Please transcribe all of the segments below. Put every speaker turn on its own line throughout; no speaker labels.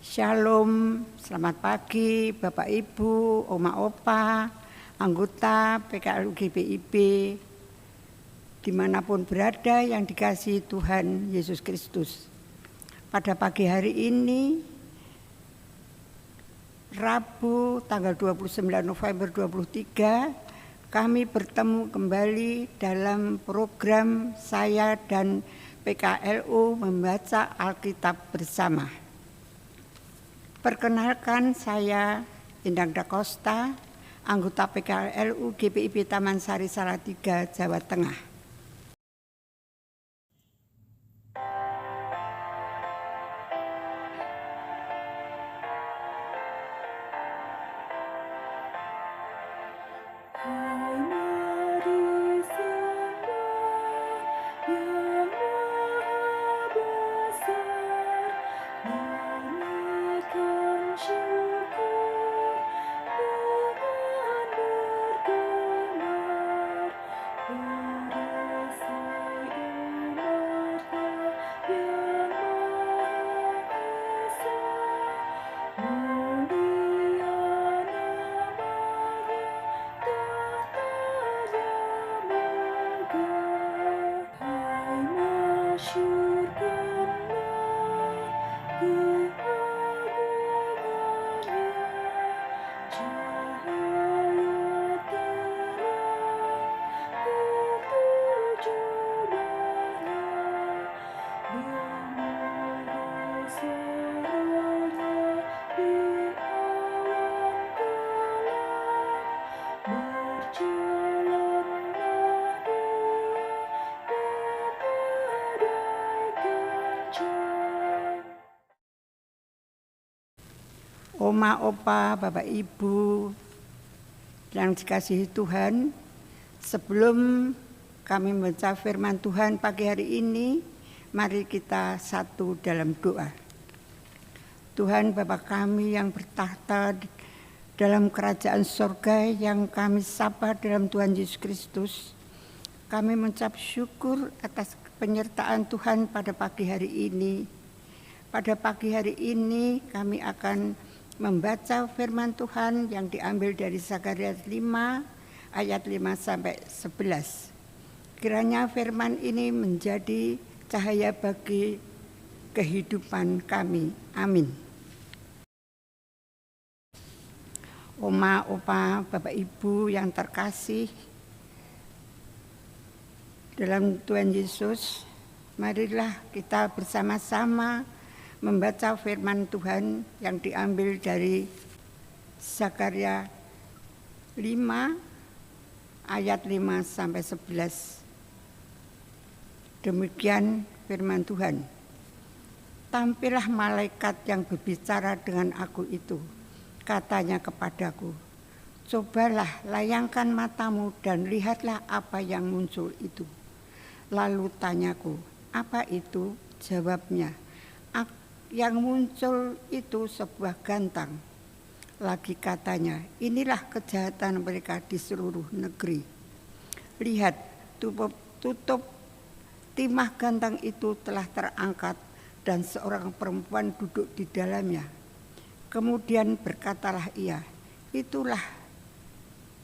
Shalom, selamat pagi Bapak Ibu, Oma Opa, anggota PKLU GPIB, dimanapun berada yang dikasihi Tuhan Yesus Kristus. Pada pagi hari ini, Rabu tanggal 29 November 2023, kami bertemu kembali dalam program saya dan PKLU membaca Alkitab bersama. Perkenalkan, saya Endang Dakosta, anggota PKLU GPIB Taman Sari Salatiga, Jawa Tengah. Oma, Opa, Bapak, Ibu yang dikasihi Tuhan, sebelum kami membaca firman Tuhan pagi hari ini, mari kita satu dalam doa. Tuhan Bapa kami yang bertahta dalam kerajaan surga yang kami sapa dalam Tuhan Yesus Kristus, kami mengucap syukur atas penyertaan Tuhan pada pagi hari ini. Pada pagi hari ini kami akan membaca firman Tuhan yang diambil dari Zakarias 5 ayat 5 sampai 11. Kiranya firman ini menjadi cahaya bagi kehidupan kami. Amin. Oma, Opa, Bapak Ibu yang terkasih dalam Tuhan Yesus, marilah kita bersama-sama membaca firman Tuhan yang diambil dari Zakarias 5 ayat 5 sampai 11. Demikian firman Tuhan. Tampillah malaikat yang berbicara dengan aku itu, katanya kepadaku, cobalah layangkan matamu dan lihatlah apa yang muncul itu. Lalu tanyaku, apa itu? Jawabnya, yang muncul itu sebuah gantang. Lagi katanya, inilah kejahatan mereka di seluruh negeri. Lihat, tutup timah gantang itu telah terangkat dan seorang perempuan duduk di dalamnya. Kemudian berkatalah ia, itulah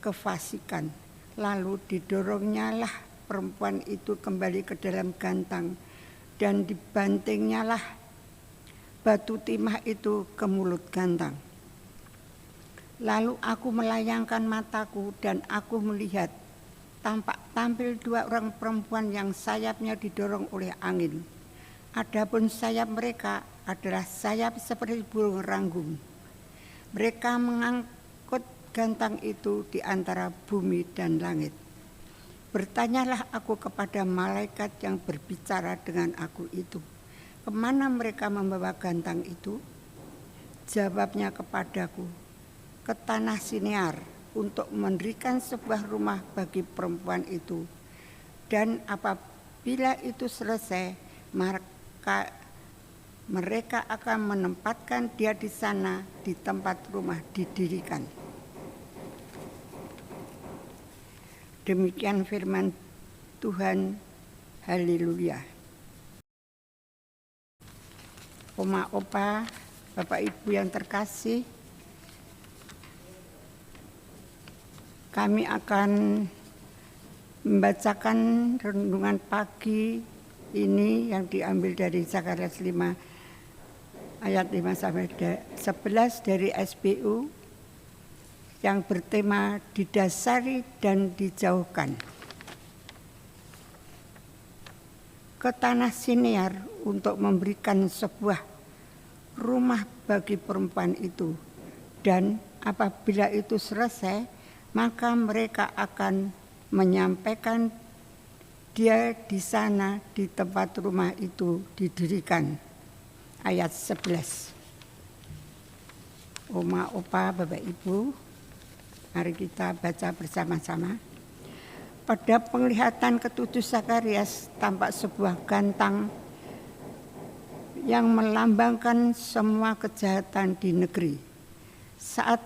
kefasikan. Lalu didorongnya lah perempuan itu kembali ke dalam gantang dan dibantingnya lah batu timah itu ke mulut gantang. Lalu aku melayangkan mataku dan aku melihat tampil dua orang perempuan yang sayapnya didorong oleh angin. Adapun sayap mereka adalah sayap seperti burung ranggung. Mereka mengangkut gantang itu di antara bumi dan langit. Bertanyalah aku kepada malaikat yang berbicara dengan aku itu, kemana mereka membawa gantang itu? Jawabnya kepadaku, ke tanah Sinear untuk mendirikan sebuah rumah bagi perempuan itu. Dan apabila itu selesai, maka mereka akan menempatkan dia di sana di tempat rumah didirikan. Demikian firman Tuhan. Haleluya. Oma, Opa, Bapak Ibu yang terkasih, kami akan membacakan renungan pagi ini yang diambil dari Zakarias 5 ayat 5 sampai 11 dari SBU yang bertema didasari dan dijauhkan. Ke tanah Sinear untuk memberikan sebuah rumah bagi perempuan itu, dan apabila itu selesai, maka mereka akan menyampaikan dia di sana di tempat rumah itu didirikan. Ayat 11. Oma, opa, Bapak Ibu, mari kita baca bersama-sama. Pada penglihatan ketujuh Zakarias tampak sebuah gantang yang melambangkan semua kejahatan di negeri. Saat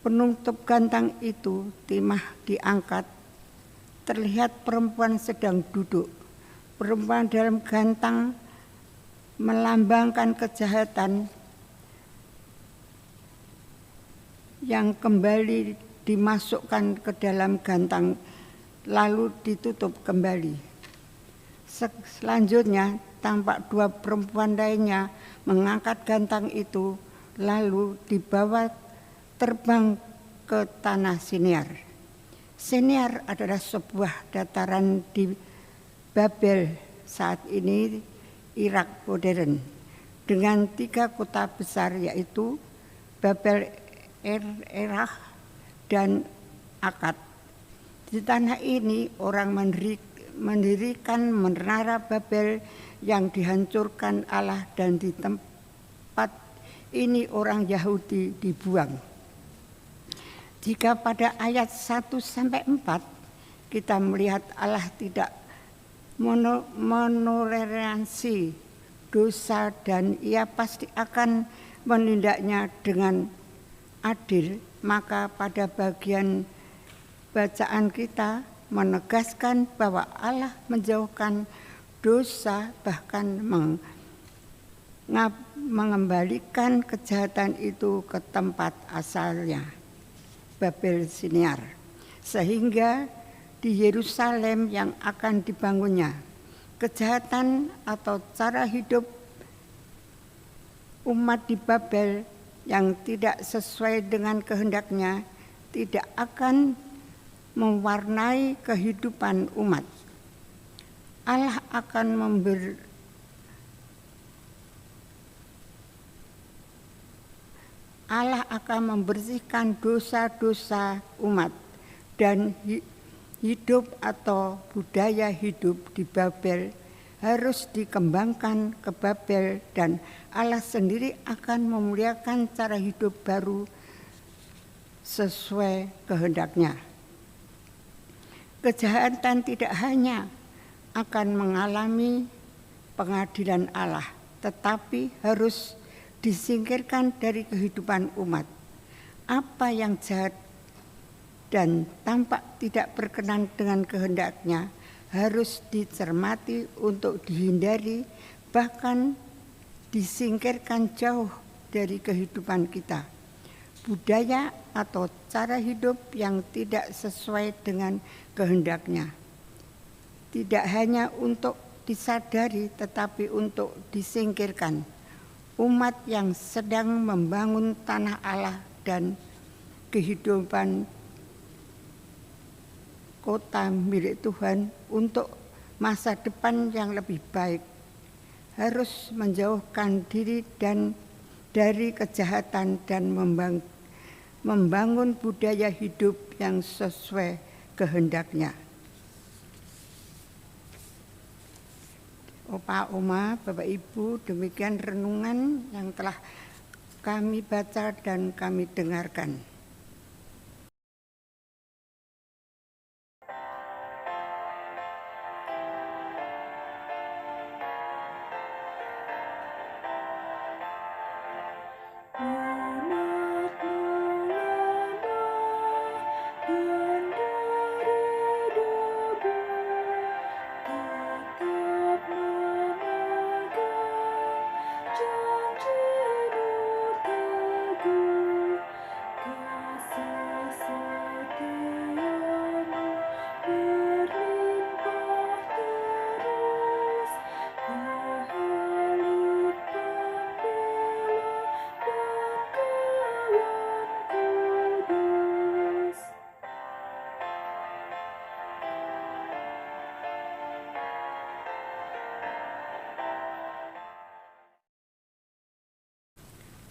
penutup gantang itu timah diangkat, terlihat perempuan sedang duduk. Perempuan dalam gantang melambangkan kejahatan yang kembali dimasukkan ke dalam gantang lalu ditutup kembali. Selanjutnya tampak dua perempuan lainnya mengangkat gantang itu lalu dibawa terbang ke tanah Sinear. Sinear adalah sebuah dataran di Babel saat ini Irak modern dengan 3 kota besar yaitu Babel, Erah, dan Akkad. Di tanah ini orang mendirikan menara Babel yang dihancurkan Allah, dan di tempat ini orang Yahudi dibuang. Jika pada ayat 1-4 kita melihat Allah tidak menoleransi dosa dan ia pasti akan menindaknya dengan adil, maka pada bagian bacaan kita menegaskan bahwa Allah menjauhkan dosa, bahkan mengembalikan kejahatan itu ke tempat asalnya, Babel Sinear, sehingga di Yerusalem yang akan dibangunnya, kejahatan atau cara hidup umat di Babel yang tidak sesuai dengan kehendaknya tidak akan mewarnai kehidupan umat. Allah akan membersihkan dosa-dosa umat, dan hidup atau budaya hidup di Babel harus dikembangkan ke Babel, dan Allah sendiri akan memuliakan cara hidup baru sesuai kehendaknya. Kejahatan tidak hanya akan mengalami pengadilan Allah, tetapi harus disingkirkan dari kehidupan umat. Apa yang jahat dan tampak tidak berkenan dengan kehendaknya harus dicermati untuk dihindari, bahkan disingkirkan jauh dari kehidupan kita. Budaya atau cara hidup yang tidak sesuai dengan kehendaknya tidak hanya untuk disadari tetapi untuk disingkirkan. Umat yang sedang membangun tanah Allah dan kehidupan kota milik Tuhan untuk masa depan yang lebih baik harus menjauhkan diri dari kejahatan dan membangun budaya hidup yang sesuai kehendaknya. Opa, Oma, Bapak Ibu, demikian renungan yang telah kami baca dan kami dengarkan.
Janji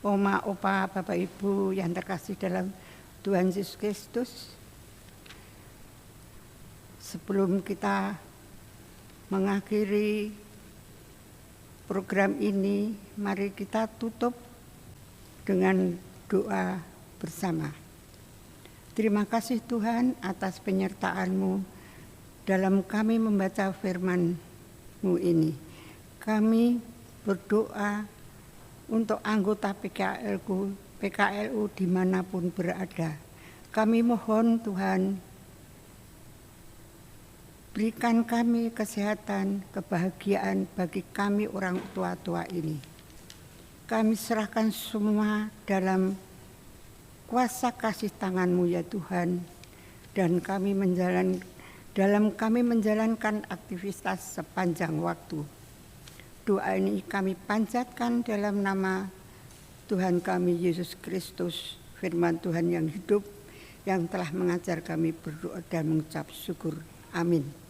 Oma, Opa, Bapak Ibu yang terkasih dalam Tuhan Yesus Kristus. Sebelum kita mengakhiri program ini, mari kita tutup dengan doa bersama. Terima kasih Tuhan atas penyertaan-Mu dalam kami membaca firman-Mu ini. Kami berdoa untuk anggota PKLU dimanapun berada. Kami mohon Tuhan, berikan kami kesehatan, kebahagiaan bagi kami orang tua-tua ini. Kami serahkan semua dalam kuasa kasih tangan-Mu ya Tuhan. Dan kami menjalankan aktivitas sepanjang waktu. Doa ini kami panjatkan dalam nama Tuhan kami Yesus Kristus, firman Tuhan yang hidup, yang telah mengajar kami berdoa dan mengucap syukur. Amin.